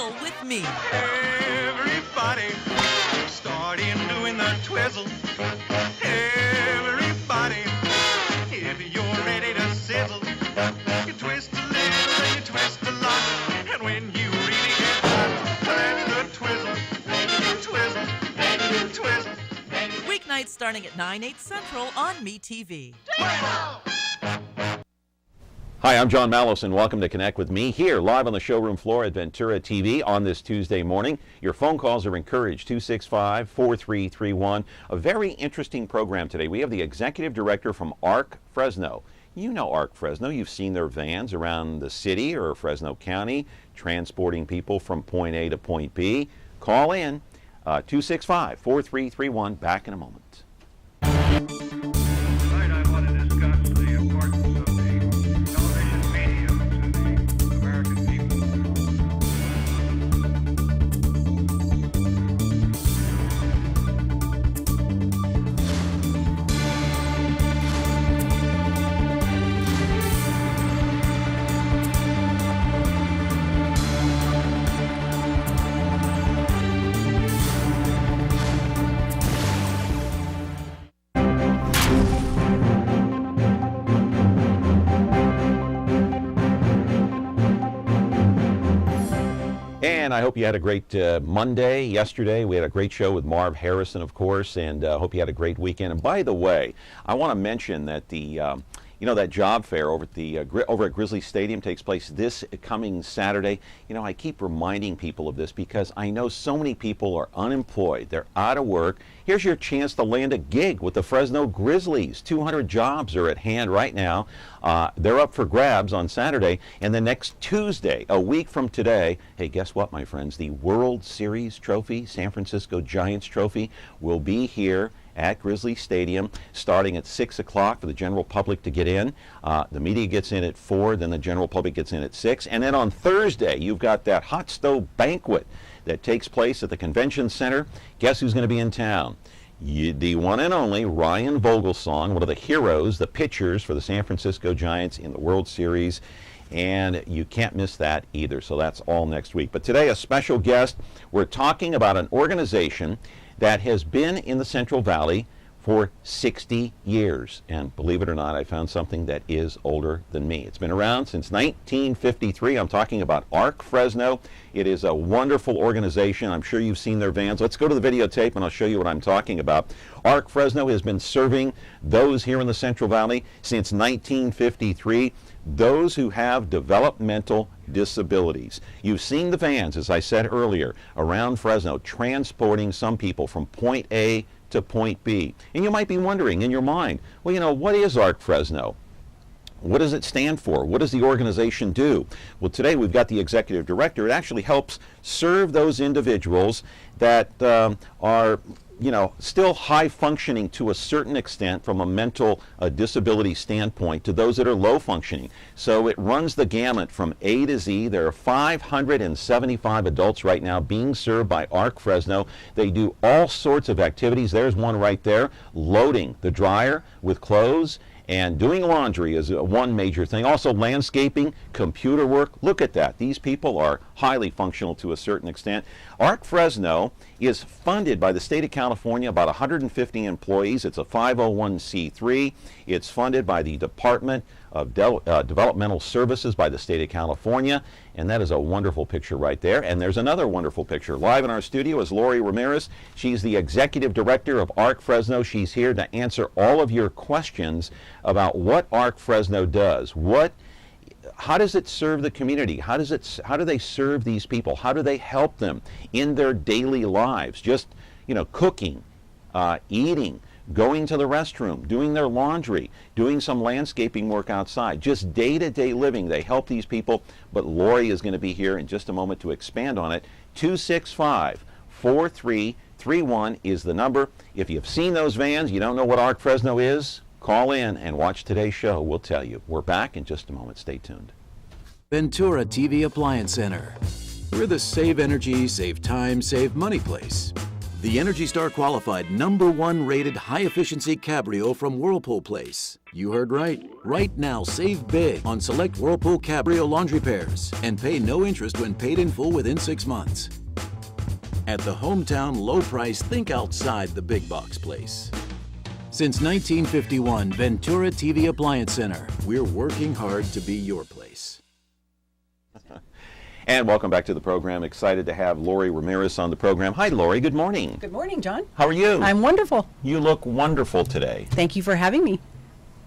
twizzle with me. Everybody, starting doing the twizzle. Everybody, if you're ready to sizzle, you twist a little and you twist a lot. And when you really get hot, that's the twizzle. Twizzle, twizzle. Weeknights starting at 9/8 Central on MeTV. Hi, I'm John Malos, and welcome to Connect with Me here live on the showroom floor at Ventura TV on this Tuesday morning. Your phone calls are encouraged, 265-4331. A very interesting program today. We have the executive director from ARC Fresno. You know ARC Fresno. You've seen their vans around the city or Fresno County transporting people from point A to point B. Call in, 265-4331. Back in a moment. Tonight I want to discuss the importance of the television medium to the American people. And I hope you had a great Monday yesterday. We had a great show with Marv Harrison, of course, and hope you had a great weekend. And by the way, I want to mention that the that job fair over at the over at Grizzly Stadium takes place this coming Saturday. You know, I keep reminding people of this because I know so many people are unemployed. They're out of work. Here's your chance to land a gig with the Fresno Grizzlies. 200 jobs are at hand right now. They're up for grabs on Saturday. And then next Tuesday, a week from today, hey, guess what, my friends? The World Series trophy, San Francisco Giants trophy, will be here at Grizzly Stadium starting at 6 o'clock for the general public to get in. The media gets in at 4, then the general public gets in at 6. And then on Thursday, you've got that hot stove banquet that takes place at the Convention Center. Guess who's going to be in town? The one and only Ryan Vogelsong, one of the heroes, the pitchers for the San Francisco Giants in the World Series. And you can't miss that either. So that's all next week. But today, a special guest. We're talking about an organization that has been in the Central Valley for 60 years. And believe it or not, I found something that is older than me. It's been around since 1953. I'm talking about ARC Fresno. It is a wonderful organization. I'm sure you've seen their vans. Let's go to the videotape and I'll show you what I'm talking about. ARC Fresno has been serving those here in the Central Valley since 1953. Those who have developmental disabilities. You've seen the vans, as I said earlier, around Fresno transporting some people from point A to point B. And you might be wondering in your mind, well, you know, what is ARC Fresno? What does it stand for? What does the organization do? Well, today we've got the executive director. It actually helps serve those individuals that are still high functioning to a certain extent from a mental disability standpoint to those that are low functioning. So it runs the gamut from A to Z. There are 575 adults right now being served by ARC Fresno. They do all sorts of activities. There's one right there, loading the dryer with clothes. And doing laundry is one major thing. Also landscaping, computer work. Look at that. These people are highly functional to a certain extent. ARC Fresno is funded by the state of California, about 150 employees. It's a 501c3. It's funded by the Department of Developmental Services by the state of California. And that is a wonderful picture right there. And there's another wonderful picture. Live in our studio is Lori Ramirez. She's the executive director of ARC Fresno. She's here to answer all of your questions about what ARC Fresno does. How does it serve the community? How do they serve these people? How do they help them in their daily lives? Just, cooking, eating, going to the restroom, doing their laundry, doing some landscaping work outside, just day-to-day living. They help these people, but Lori is going to be here in just a moment to expand on it. 265-4331 is the number. If you've seen those vans, you don't know what ARC Fresno is, call in and watch today's show. We'll tell you. We're back in just a moment. Stay tuned. Ventura TV Appliance Center. We're the save energy, save time, save money place. The Energy Star qualified #1 rated high-efficiency Cabrio from Whirlpool Place. You heard right. Right now, save big on select Whirlpool Cabrio laundry pairs and pay no interest when paid in full within 6 months. At the hometown low price, think outside the big box place. Since 1951, Ventura TV Appliance Center. We're working hard to be your place. And welcome back to the program. Excited to have Lori Ramirez on the program. Hi, Lori. Good morning. Good morning, John. How are you? I'm wonderful. You look wonderful today. Thank you for having me.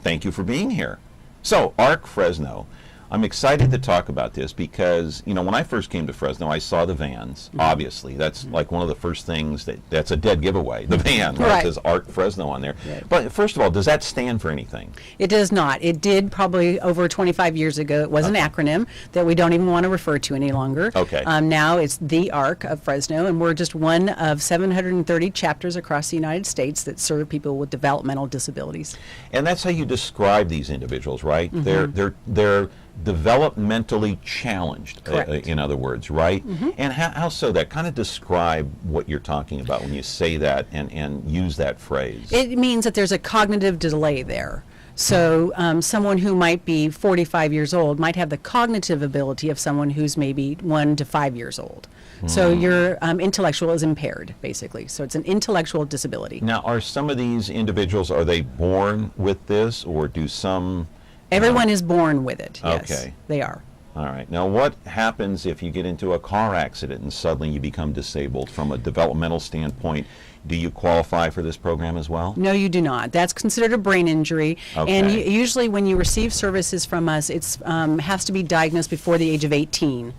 Thank you for being here. So, ARC Fresno. I'm excited to talk about this because, you know, when I first came to Fresno, I saw the vans, obviously. That's like one of the first things that's a dead giveaway, the van, right? It says ARC Fresno on there. Right. But first of all, does that stand for anything? It does not. It did probably over 25 years ago. It was an acronym that we don't even want to refer to any longer. Okay. Now it's the ARC of Fresno, and we're just one of 730 chapters across the United States that serve people with developmental disabilities. And that's how you describe these individuals, right? They're developmentally challenged, in other words, right? And how so? That kind of describe what you're talking about when you say that and use that phrase. It means that there's a cognitive delay there. So someone who might be 45 years old might have the cognitive ability of someone who's maybe 1 to 5 years old. So your intellectual is impaired, basically. So it's an intellectual disability. Now, are some of these individuals, are they born with this, or do some... Everyone is born with it, yes. Okay. They are. All right. Now, what happens if you get into a car accident and suddenly you become disabled from a developmental standpoint? Do you qualify for this program as well? No, you do not. That's considered a brain injury. Okay. And usually when you receive services from us, it's has to be diagnosed before the age of 18.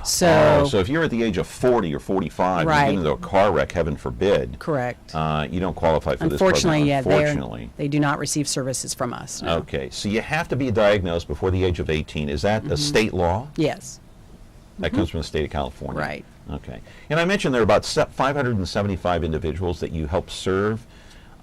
So if you're at the age of 40 or 45, right. you get into a car wreck, heaven forbid. Correct. You don't qualify for this program. Unfortunately, they do not receive services from us. No. Okay, so you have to be diagnosed before the age of 18. Is that a state law? Yes. That comes from the state of California. Right. Okay. And I mentioned there are about 575 individuals that you help serve.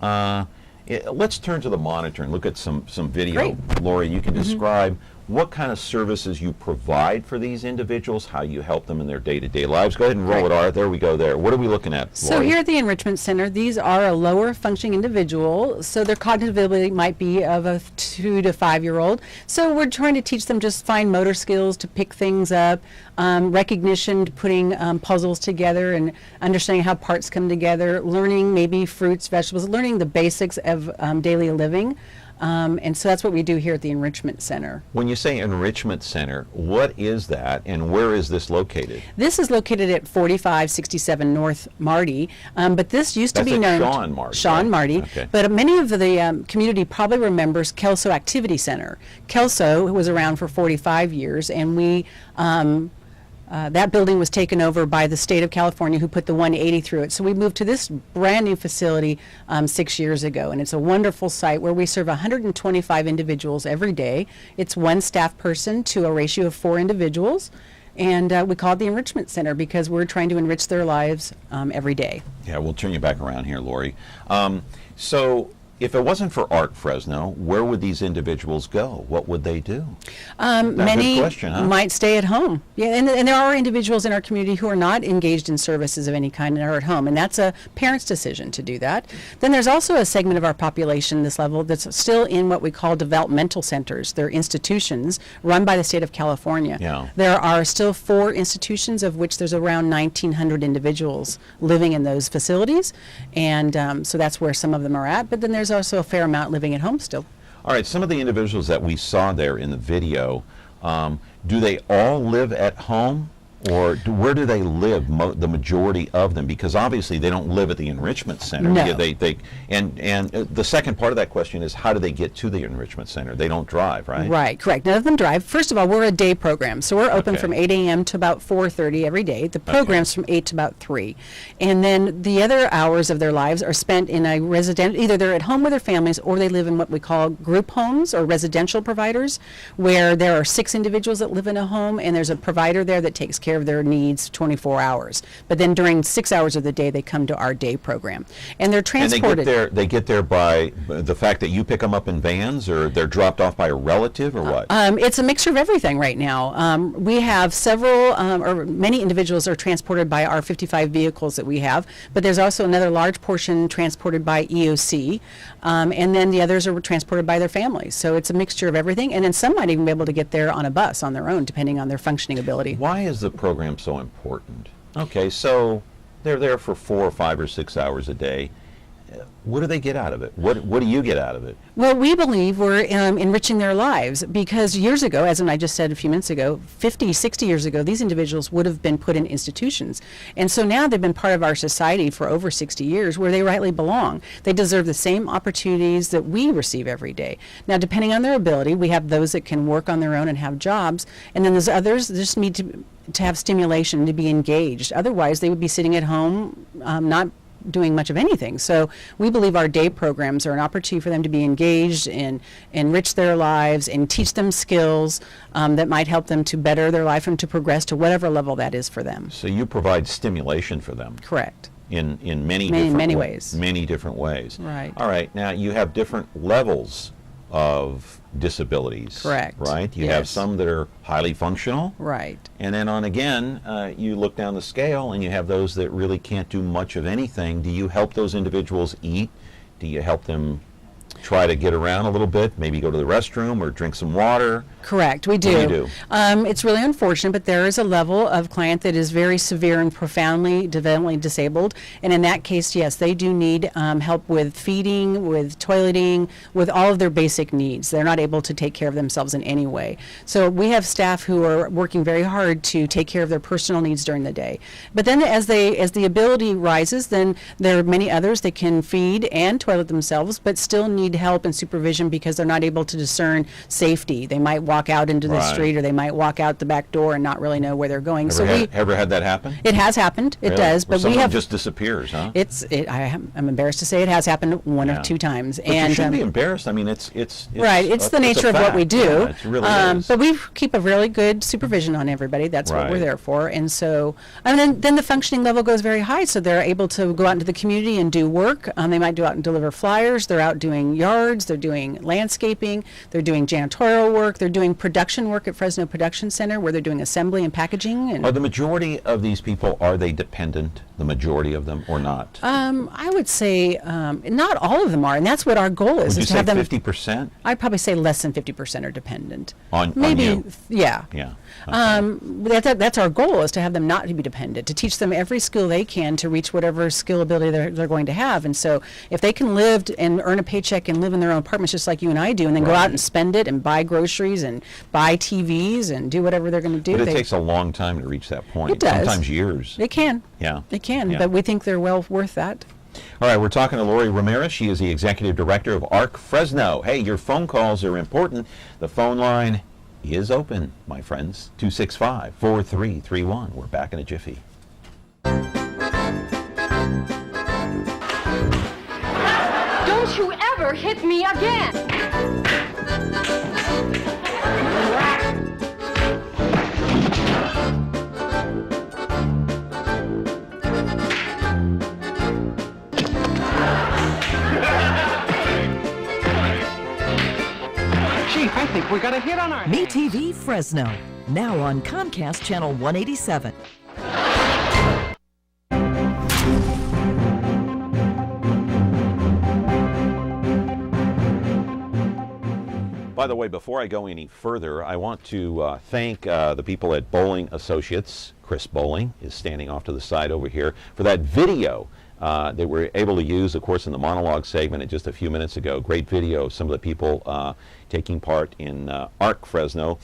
Let's turn to the monitor and look at some video. Great. Lori, you can describe what kind of services you provide for these individuals, how you help them in their day-to-day lives. Go ahead and roll it, Art. There we go there. What are we looking at, So Lori? here at the Enrichment Center, these are a lower functioning individual, so their cognitive ability might be of a 2 to 5 year old. So we're trying to teach them just fine motor skills to pick things up, recognition, putting puzzles together and understanding how parts come together, learning maybe fruits, vegetables, learning the basics of daily living. And so that's what we do here at the Enrichment Center. When you say Enrichment Center, what is that and where is this located? This is located at 4567 North Marty, but this used to be known Sean Marty. Sean Marty. Okay. But many of the community probably remembers Kelso Activity Center. Kelso was around for 45 years, and we that building was taken over by the state of California, who put the 180 through it. So we moved to this brand new facility 6 years ago, and it's a wonderful site where we serve 125 individuals every day. It's one staff person to a ratio of 4 individuals, and we call it the Enrichment Center because we're trying to enrich their lives every day. Yeah, we'll turn you back around here, Lori. So if it wasn't for ARC Fresno, where would these individuals go? What would they do? Many good question, huh? might stay at home. Yeah, and there are individuals in our community who are not engaged in services of any kind and are at home, and that's a parent's decision to do that. Then there's also a segment of our population, this level, that's still in what we call developmental centers. They're institutions run by the state of California. Yeah. There are still 4 institutions, of which there's around 1,900 individuals living in those facilities, and so that's where some of them are at. But then there's also a fair amount living at home still. All right, some of the individuals that we saw there in the video, do they all live at home? Or where do they live, the majority of them? Because obviously they don't live at the Enrichment Center. No. And the second part of that question is, how do they get to the Enrichment Center? They don't drive, right? Right, correct. None of them drive. First of all, we're a day program, so we're open Okay. from 8 a.m. to about 4:30 every day. The program's from 8 to about 3. And then the other hours of their lives are spent in a either they're at home with their families or they live in what we call group homes or residential providers, where there are 6 individuals that live in a home and there's a provider there that takes care care of their needs 24 hours. But then during 6 hours of the day, they come to our day program. And they're transported. And they get there by the fact that you pick them up in vans, or they're dropped off by a relative, or what? It's a mixture of everything right now. We have several, or many individuals are transported by our 55 vehicles that we have, but there's also another large portion transported by EOC, and then the others are transported by their families. So it's a mixture of everything, and then some might even be able to get there on a bus on their own, depending on their functioning ability. Why is the program so important? Okay, so they're there for 4 or 5 or 6 hours a day. What do they get out of it? What do you get out of it? Well, we believe we're enriching their lives, because years ago, as I just said a few minutes ago, 50, 60 years ago, these individuals would have been put in institutions. And so now they've been part of our society for over 60 years, where they rightly belong. They deserve the same opportunities that we receive every day. Now, depending on their ability, we have those that can work on their own and have jobs, and then there's others that just need to have stimulation, to be engaged. Otherwise, they would be sitting at home, not doing much of anything. So we believe our day programs are an opportunity for them to be engaged and enrich their lives and teach them skills that might help them to better their life and to progress to whatever level that is for them. So you provide stimulation for them. Correct. In many ways. Many different ways. Right. All right. Now you have different levels of disabilities. Correct. Right? You have some that are highly functional. Right. And then you look down the scale and you have those that really can't do much of anything. Do you help those individuals eat? Do you help them try to get around a little bit, maybe go to the restroom or drink some water? Correct, we do. What do you do? It's really unfortunate, but there is a level of client that is very severe and profoundly developmentally disabled, and in that case, yes, they do need help with feeding, with toileting, with all of their basic needs. They're not able to take care of themselves in any way. So we have staff who are working very hard to take care of their personal needs during the day. But then as the ability rises, then there are many others that can feed and toilet themselves, but still need help and supervision because they're not able to discern safety. They might walk out into the street, or they might walk out the back door and not really know where they're going. Ever had that happen? It has happened. It does, but we have just disappears, huh? I'm embarrassed to say it has happened one or two times. But you shouldn't be embarrassed. I mean, it's right. It's the nature of what we do. Yeah, it really is. But we keep a really good supervision on everybody. That's what we're there for. And so, and then the functioning level goes very high, so they're able to go out into the community and do work. They might go out and deliver flyers. They're out doing yards. They're doing landscaping. They're doing janitorial work. They're doing production work at Fresno Production Center, where they're doing assembly and packaging. And are the majority of these people, are they dependent, the majority of them, or not? I would say not all of them are, and that's what our goal is. Would you to have say them 50%? I'd probably say less than 50% are dependent. On you? Yeah. Okay. That's our goal, is to have them not to be dependent, to teach them every skill they can to reach whatever skill ability they're going to have. And so if they can live and earn a paycheck and live in their own apartments just like you and I do, and then go out and spend it and buy groceries and buy TVs and do whatever they're going to do. But it takes a long time to reach that point. It does. Sometimes years. It can. Yeah. It can, Yeah. but we think they're well worth that. All right, we're talking to Lori Ramirez. She is the executive director of ARC Fresno. Hey, your phone calls are important. The phone line is open, my friends. 265-4331. We're back in a jiffy. Don't you ever hit me again! Chief, I think we got a hit on our hands. MeTV Fresno, now on Comcast Channel 187. By the way, before I go any further, I want to thank the people at Bowling Associates. Chris Bowling is standing off to the side over here for that video that we're able to use, of course, in the monologue segment just a few minutes ago. Great video of some of the people taking part in ARC Fresno.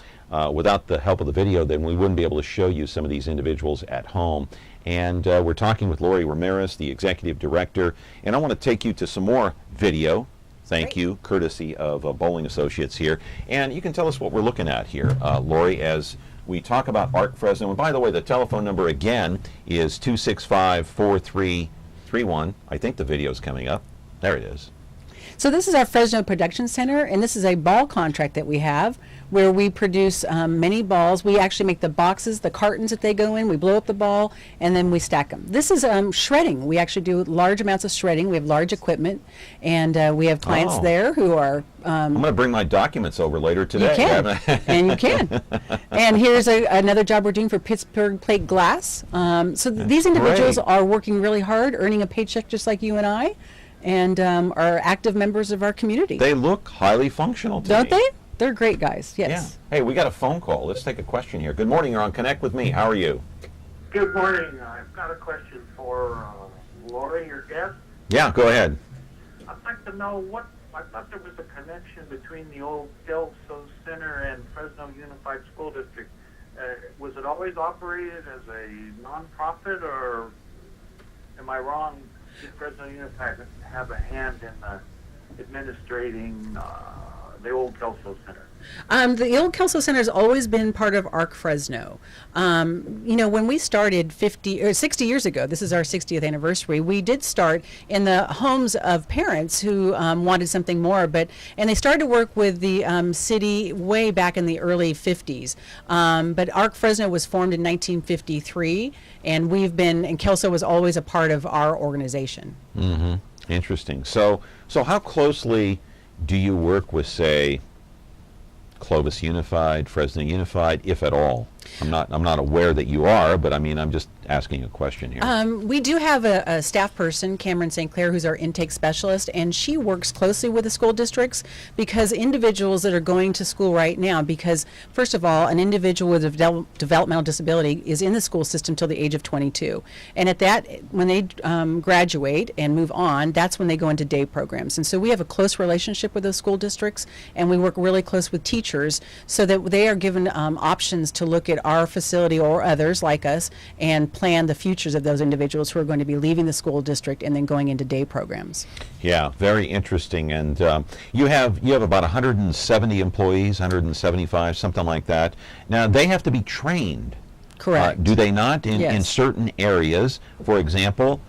Without the help of the video, then we wouldn't be able to show you some of these individuals at home. And we're talking with Lori Ramirez, the executive director, and I want to take you to some more video. Thank you, courtesy of Bowling Associates here. And you can tell us what we're looking at here, Lori, as we talk about ARC Fresno. And by the way, the telephone number again is 265-4331. I think the video's coming up. There it is. So this is our Fresno Production Center, and this is a ball contract that we have where we produce many balls. We actually make the boxes, the cartons that they go in. We blow up the ball, and then we stack them. This is shredding. We actually do large amounts of shredding. We have large equipment, and we have clients there who are... I'm going to bring my documents over later today. You can, and you can. And here's another job we're doing for Pittsburgh Plate Glass. So these individuals are working really hard, earning a paycheck just like you and I, and are active members of our community. They look highly functional to Don't me. they? They're great guys, yes. Yeah. Hey, we got a phone call. Let's take a question here. Good morning. You're on Connect with Me. How are you? Good morning. I've got a question for Lori, your guest. Yeah, go ahead. I'd like to know I thought there was a connection between the old Kelso Center and Fresno Unified School District. Was it always operated as a nonprofit, or am I wrong? Did Fresno Unified have a hand in administrating the old Kelso Center? The old Kelso Center has always been part of ARC Fresno. When we started 50 or 60 years ago, this is our 60th anniversary, we did start in the homes of parents who wanted something more, and they started to work with the city way back in the early 50s. But ARC Fresno was formed in 1953, and Kelso was always a part of our organization. Mm-hmm. Interesting. So how closely do you work with, say, Clovis Unified, Fresno Unified, if at all? I'm not aware that you are, but I mean, I'm just asking a question here. We do have a staff person, Cameron St. Clair, who's our intake specialist, and she works closely with the school districts because individuals that are going to school right now, because first of all, an individual with a developmental disability is in the school system till the age of 22. And at that, when they graduate and move on, that's when they go into day programs. And so we have a close relationship with those school districts, and we work really close with teachers so that they are given options to look at our facility or others like us and plan the futures of those individuals who are going to be leaving the school district and then going into day programs. Yeah, very interesting. And you have about 170 employees, 175, something like that. Now they have to be trained. Correct. Do they not Yes. in certain areas? For example,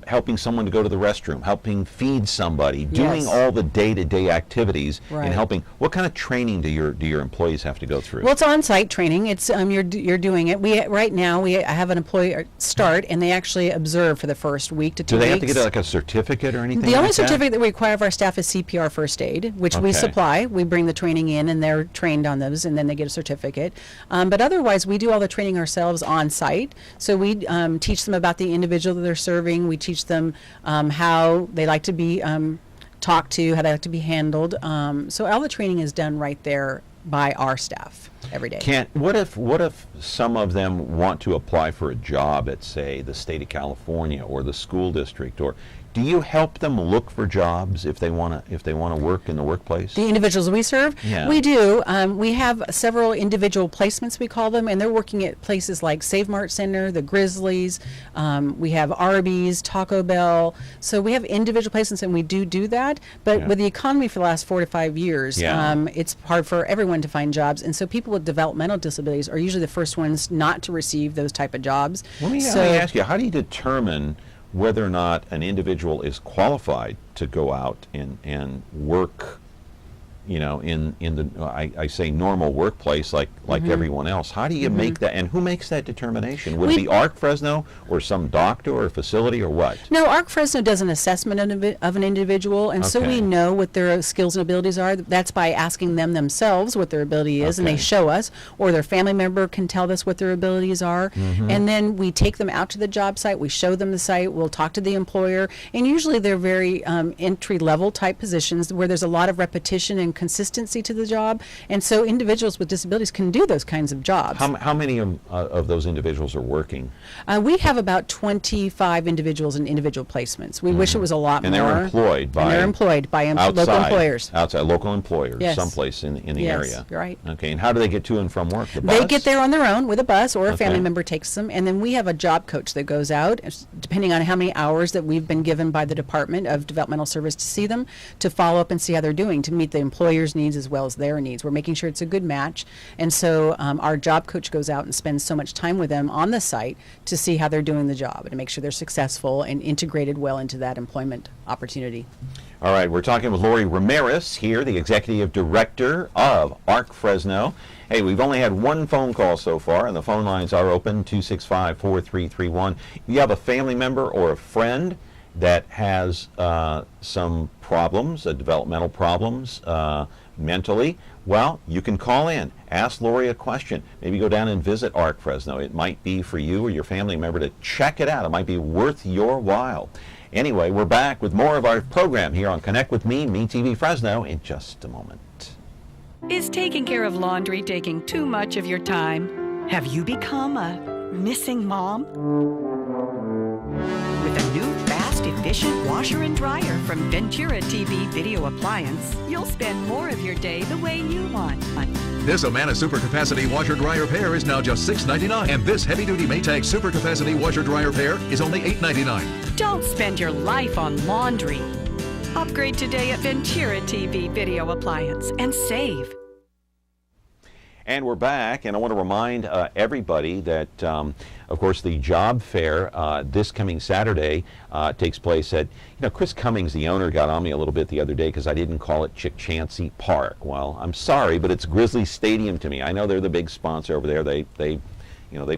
helping someone to go to the restroom, helping feed somebody, doing Yes. all the day-to-day activities, Right. and helping. What kind of training do your employees have to go through? Well, it's on-site training. It's you're doing it. Right now we have an employee start, and they actually observe for the first week to 2 Do weeks. they have to get like a certificate or anything? The only like that? certificate that we require of our staff is CPR first aid, which we Okay. supply. We bring the training in, and they're trained on those, and then they get a certificate. But otherwise, we do all the training ourselves on site. So we teach them about the individual that they're serving. We teach them how they like to be talked to, how they like to be handled. So all the training is done right there by our staff every day. What if some of them want to apply for a job at, say, the state of California or the school district, or do you help them look for jobs if they want to work in the workplace? The individuals we serve? Yeah. We do. We have several individual placements, we call them, and they're working at places like Save Mart Center, the Grizzlies, we have Arby's, Taco Bell. So we have individual placements, and we do that. But Yeah. with the economy for the last 4 to 5 years, Yeah. it's hard for everyone to find jobs. And so people with developmental disabilities are usually the first ones not to receive those type of jobs. Let me ask you, how do you determine whether or not an individual is qualified to go out and work, in the I say normal workplace like everyone else? How do you make that, and who makes that determination? Would it be ARC Fresno or some doctor or facility or what? No, ARC Fresno does an assessment of an individual, and so Okay. we know what their skills and abilities are. That's by asking them themselves what their ability is, and they Okay. show us, or their family member can tell us what their abilities are, and then we take them out to the job site, we show them the site, we'll talk to the employer, and usually they're very entry-level type positions where there's a lot of repetition and consistency to the job, and so individuals with disabilities can do those kinds of jobs. How many of those individuals are working? We have about 25 individuals in individual placements. We wish it was a lot And more. they're employed by And they're employed by local employers. Outside local employers, Yes. someplace in the Yes, area. you're right. Okay, and how do they get to and from work? The bus? They get there on their own with a bus, or a family Okay. member takes them, and then we have a job coach that goes out, depending on how many hours that we've been given by the Department of Developmental Service to see them, to follow up and see how they're doing, to meet the employer's needs as well as their needs. We're making sure it's a good match. And so our job coach goes out and spends so much time with them on the site to see how they're doing the job and to make sure they're successful and integrated well into that employment opportunity. All right, we're talking with Lori Ramirez here, the Executive Director of ARC Fresno. Hey, we've only had one phone call so far, and the phone lines are open, 265-4331. If you have a family member or a friend that has some problems, developmental problems, mentally, well, you can call in, ask Lori a question, maybe go down and visit ARC Fresno. It might be for you or your family member to check it out. It might be worth your while. Anyway, we're back with more of our program here on Connect with Me TV Fresno in just a moment. Is taking care of laundry taking too much of your time? Have you become a missing mom? With a new fast, efficient washer and dryer from Ventura TV Video Appliance, you'll spend more of your day the way you want. This Amana Super Capacity Washer Dryer Pair is now just $6.99, and this Heavy Duty Maytag Super Capacity Washer Dryer Pair is only $8.99. Don't spend your life on laundry. Upgrade today at Ventura TV Video Appliance and save. And we're back, and I want to remind everybody that, of course, the job fair this coming Saturday takes place at, Chris Cummings, the owner, got on me a little bit the other day because I didn't call it Chick Chansey Park. Well, I'm sorry, but it's Grizzly Stadium to me. I know they're the big sponsor over there. They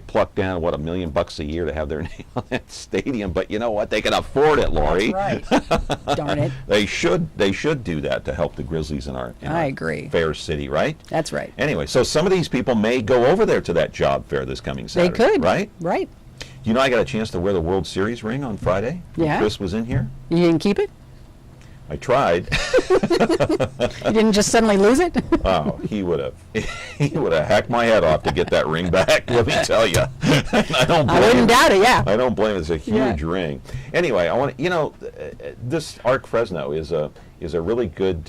pluck down, $1 million a year to have their name on that stadium, but you know what? They can afford it, Lori. That's right. Darn it. They should do that to help the Grizzlies in our I agree. fair city, right? That's right. Anyway, so some of these people may go over there to that job fair this coming Saturday. They could. Right? Right. I got a chance to wear the World Series ring on Friday. Yeah. Chris was in here. You didn't keep it? I tried. You didn't just suddenly lose it? Oh, he would have hacked my head off to get that ring back. Let me tell you. I wouldn't doubt it. Yeah. I don't blame it. It's a huge ring. Anyway, I want this ARC Fresno is a really good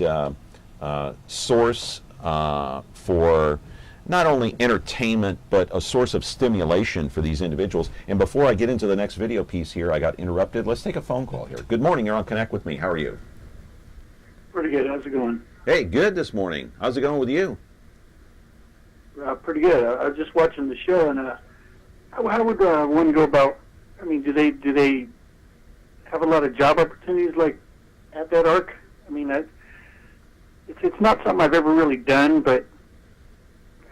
source for not only entertainment, but a source of stimulation for these individuals. And before I get into the next video piece here, I got interrupted. Let's take a phone call here. Good morning. You're on Connect with Me. How are you? Pretty good. How's it going? Hey, good this morning. How's it going with you? Pretty good. I was just watching the show, and how would one go about? I mean, do they have a lot of job opportunities like at that ARC? I mean, it's not something I've ever really done, but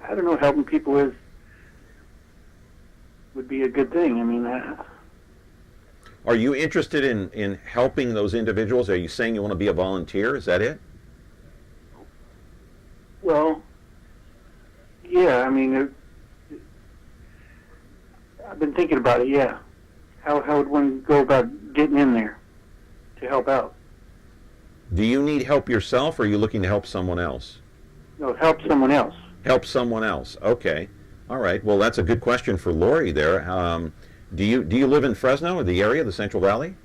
I don't know. Helping people would be a good thing. I mean. Are you interested in helping those individuals? Are you saying you want to be a volunteer? Is that it? Well, yeah. I mean, I've been thinking about it. Yeah. How would one go about getting in there to help out? Do you need help yourself, or are you looking to help someone else? No, help someone else. Help someone else. Okay. All right. Well, that's a good question for Lori there. Do you live in Fresno or the area, the Central Valley?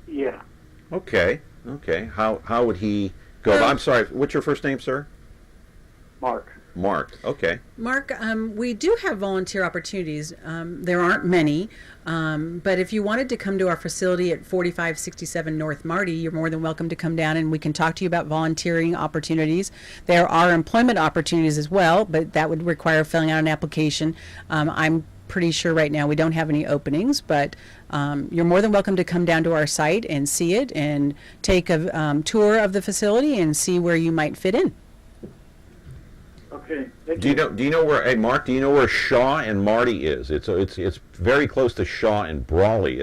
Yeah. Okay. How would he go? I'm sorry. What's your first name, sir? Mark. Mark. Okay. Mark, we do have volunteer opportunities. There aren't many, but if you wanted to come to our facility at 4567 North Marty, you're more than welcome to come down and we can talk to you about volunteering opportunities. There are employment opportunities as well, but that would require filling out an application. I'm pretty sure right now we don't have any openings, but you're more than welcome to come down to our site and see it and take a tour of the facility and see where you might fit in. Okay. Do you know where? Hey, Mark, do you know where Shaw and Marty is? It's very close to Shaw and Brawley.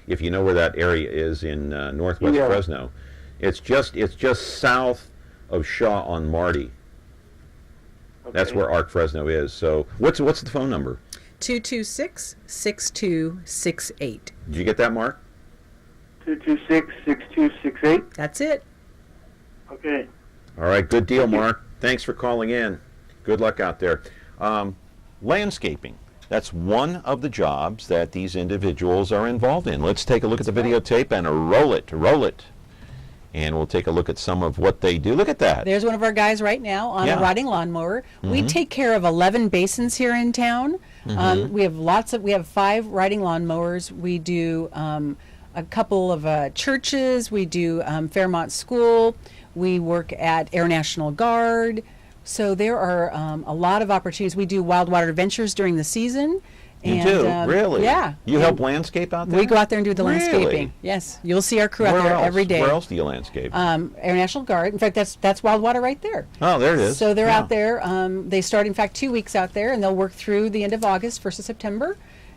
If you know where that area is in northwest Fresno, it's just south of Shaw on Marty. Okay. That's where ARC Fresno is. So what's the phone number? 226-6268. Did you get that, Mark? 226-6268. That's it. Okay. All right, good deal, Mark. Thanks for calling in. Good luck out there. Landscaping. That's one of the jobs that these individuals are involved in. Let's take a look at the videotape and roll it. And we'll take a look at some of what they do. Look at that. There's one of our guys right now on a riding lawnmower. Mm-hmm. We take care of 11 basins here in town. Mm-hmm. We have 5 riding lawnmowers. We do a couple of churches. We do Fairmont School. We work at Air National Guard. So there are a lot of opportunities. We do wild water adventures during the season. You do? Really? Yeah. You help landscape out there? We go out there and do the landscaping. Really? Yes. You'll see our crew out Where there else? every day. Where else do you landscape? Air National Guard. In fact, that's wild water right there. Oh, there it is. So they're out there. They start, in fact, 2 weeks out there, and they'll work through the end of August, 1st of September.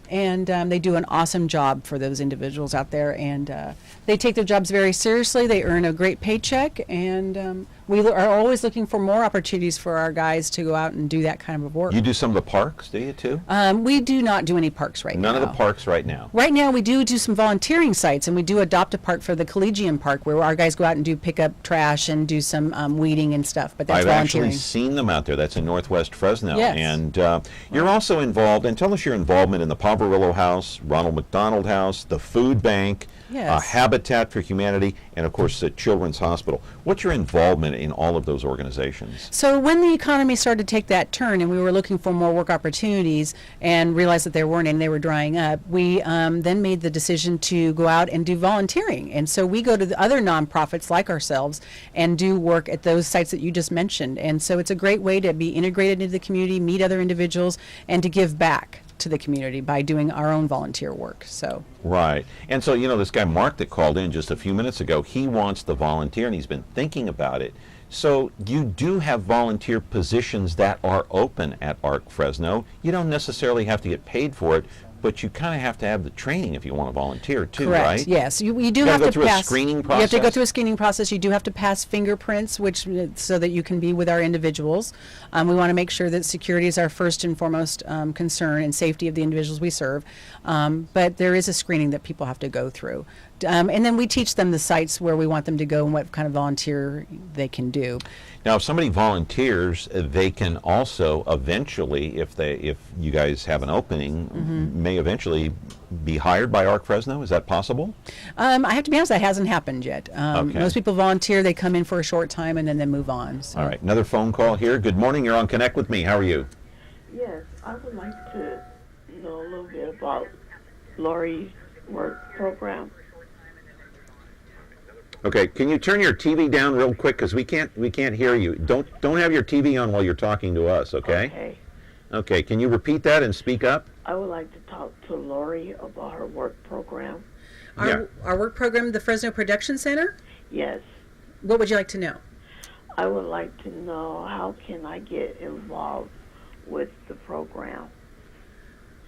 And they do an awesome job for those individuals out there. And they take their jobs very seriously. They earn a great paycheck. And we are always looking for more opportunities for our guys to go out and do that kind of work. You do some of the parks, do you, too? We do not do any parks right now. None of the parks right now? Right now, we do some volunteering sites, and we do adopt a park for the Collegium Park, where our guys go out and do pick up trash and do some weeding and stuff, but that's I've volunteering. actually seen them out there. That's in Northwest Fresno. Yes. And you're also involved, and tell us your involvement in the Poverillo House, Ronald McDonald House, the Food Bank, Yes. Habitat for Humanity, and of course the Children's Hospital. What's your involvement in all of those organizations? So when the economy started to take that turn and we were looking for more work opportunities and realized that there weren't any, they were drying up, we then made the decision to go out and do volunteering. And so we go to the other nonprofits like ourselves and do work at those sites that you just mentioned. And so it's a great way to be integrated into the community, meet other individuals, and to give back to the community by doing our own volunteer work. So Right. And so, this guy Mark that called in just a few minutes ago, he wants to volunteer and he's been thinking about it. So you do have volunteer positions that are open at ARC Fresno. You don't necessarily have to get paid for it, but you kind of have to have the training if you want to volunteer too, correct. right? Yes, you do You have gotta to go through pass. a screening You have to go process? through a screening process. You do have to pass fingerprints, which so that you can be with our individuals. We want to make sure that security is our first and foremost concern, and safety of the individuals we serve. But there is a screening that people have to go through. And then we teach them the sites where we want them to go and what kind of volunteer they can do. Now, if somebody volunteers, they can also eventually, if you guys have an opening, may eventually be hired by ARC Fresno. Is that possible? I have to be honest, that hasn't happened yet. Okay. Most people volunteer, they come in for a short time, and then they move on. So. All right, another phone call here. Good morning, you're on Connect with Me. How are you? Yes, I would like to know a little bit about Lori's work program. Okay, can you turn your TV down real quick because we can't hear you. Don't have your TV on while you're talking to us, okay? Okay. Okay, can you repeat that and speak up? I would like to talk to Lori about her work program. Our work program, the Fresno Production Center? Yes. What would you like to know? I would like to know how can I get involved with the program.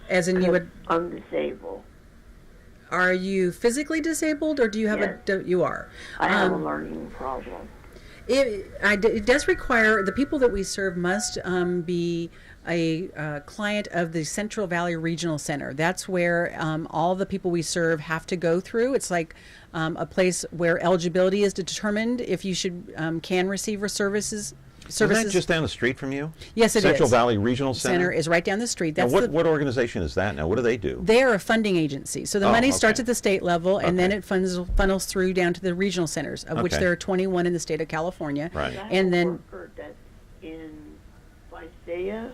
As in you would... I'm disabled. Are you physically disabled, or do you have you are? I have a learning problem. It does require, the people that we serve must be a client of the Central Valley Regional Center. That's where all the people we serve have to go through. It's like a place where eligibility is determined if you can receive services. Isn't that just down the street from you? Yes, it is. Central Valley Regional Center? Center is right down the street. Now, what organization is that now? What do they do? They are a funding agency. So the money starts at the state level, and then it funnels through down to the regional centers, of which there are 21 in the state of California. Right. And then That's in Visalia.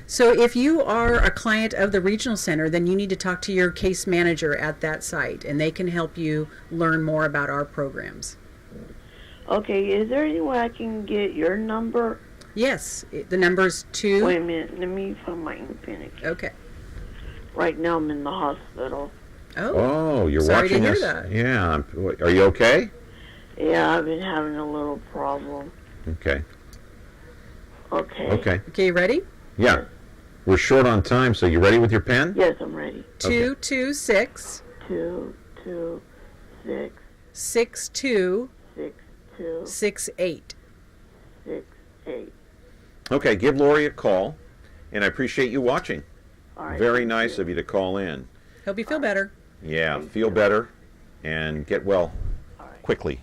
So if you are a client of the regional center, then you need to talk to your case manager at that site, and they can help you learn more about our programs. Okay, is there any way I can get your number? Yes, the number's 2. Wait a minute, let me find my pen again. Okay. Right now I'm in the hospital. Oh, you're sorry watching to hear us. that. Yeah. Are you okay? Yeah, I've been having a little problem. Okay. Okay. Okay. Okay, you ready? Yeah. We're short on time, so you ready with your pen? Yes, I'm ready. 226 226 62 6268. 68. Okay, give Lori a call, and I appreciate you watching. All right. Very nice of you to call in. Hope you feel better. Yeah, feel better and get well quickly.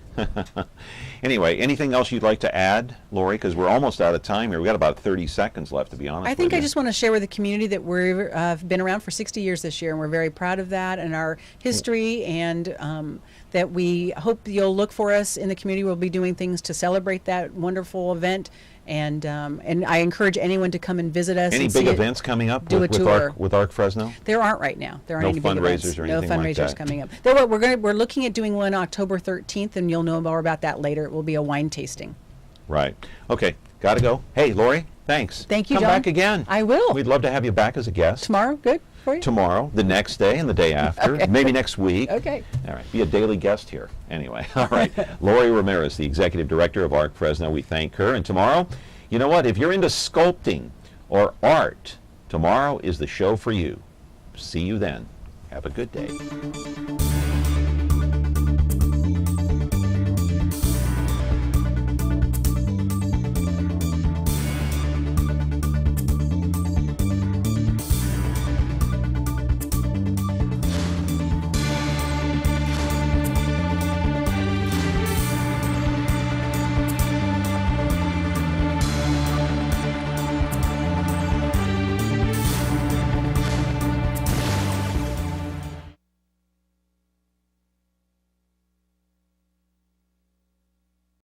Anyway, anything else you'd like to add, Lori? Because we're almost out of time here. We've got about 30 seconds left, to be honest I think with I you. just want to share with the community that we've been around for 60 years this year, and we're very proud of that and our history, and that we hope you'll look for us in the community. We'll be doing things to celebrate that wonderful event, And I encourage anyone to come and visit us. Any and big see it, events coming up do a tour. with ARC Fresno? There aren't right now. There aren't No any big events. fundraisers or No anything like fundraisers that? coming up. We're looking at doing one October 13th, and you'll know more about that later. It will be a wine tasting. Right. Okay. Got to go. Hey, Lori, thanks. Thank you, Come John. back again. I will. We'd love to have you back as a guest. Tomorrow, good for you? Tomorrow, the next day, and the day after. Okay. Maybe next week. Okay. All right. Be a daily guest here. Anyway. All right. Lori Ramirez, the executive director of ARC Fresno. We thank her. And tomorrow, you know what? If you're into sculpting or art, tomorrow is the show for you. See you then. Have a good day.